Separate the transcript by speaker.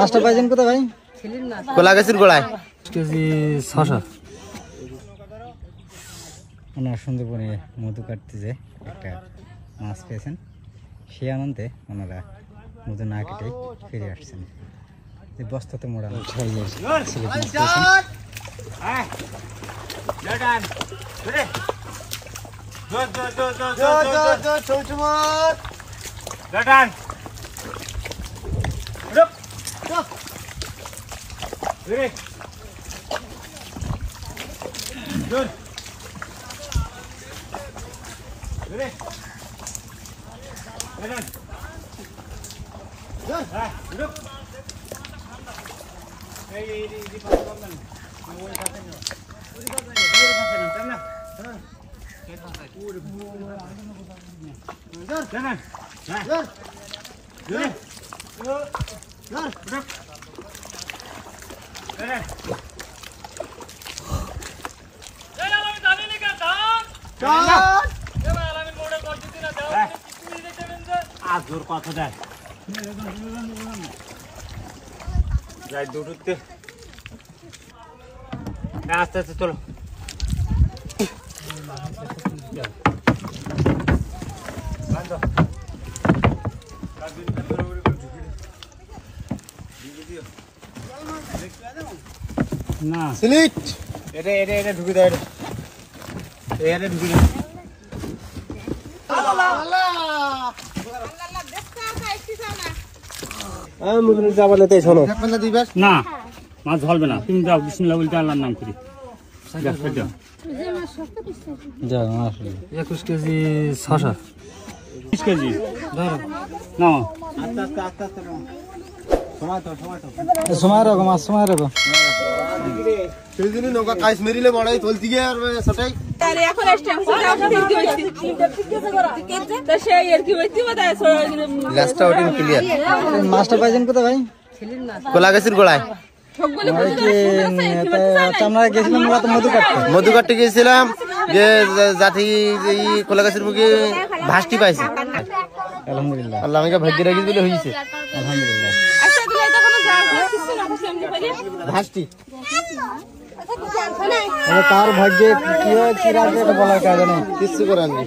Speaker 1: মাছটা পাইছেন কোথায় ভাই?
Speaker 2: কোলা গাছের গোড়ায়।
Speaker 1: কেজি 600। ওনার সুন্দরবনে মধু কাটতে যে একটা মাছ পেয়েছেন, সেই আনন্দে ওনারা মধু না কেটে ফিরে আসছেন। যে বস্তাতে মোড়ানো সাইজের সিলেট মাছ পেয়েছেন।
Speaker 2: আজোর কথা দেয় যাই দুটোতে আস্তে আস্তে চলো। না সিলেট এটা এটা এটা ঢুকে দাও, এটা ঢুকে দাও। না মাছ ধরবে না, তুমি যাও বিসমিল্লাহ বলতে আল্লাহর নাম করি।
Speaker 1: 21 কেজি 600।
Speaker 2: 20 কেজি ধরো না।
Speaker 1: সময় রাখো মাছ, সময় রাখো।
Speaker 2: সেদিনই নৌকা কাইস মেরিলে বড়াই তুলতি গিয়ে আর সেটাই
Speaker 3: আরে এখন স্ট্যাম্পটা ঠিক হইছে তো সেই আর কি হইছে বড়
Speaker 2: লাস্টটা ওটিং ক্লিয়ার।
Speaker 1: মাছটা পাইছেন কোথায় ভাই?
Speaker 2: কোলা গাছের গোড়ায়।
Speaker 1: আমরা গেছিলাম
Speaker 2: মধু কাটতে গেছিলাম, যে জাতি কোলা গাছের মুখে ভাসটি পাইছে।
Speaker 1: আলহামদুলিল্লাহ,
Speaker 2: আল্লাহ আমাকে ভাগ্য রাখি দিলে হয়েছে।
Speaker 1: আলহামদুলিল্লাহ।
Speaker 2: ভাসটি
Speaker 1: তার ভাগ্যে কি হয় কি রাখবে এটা বলার কাজ নেই,
Speaker 2: কিচ্ছু করার নেই।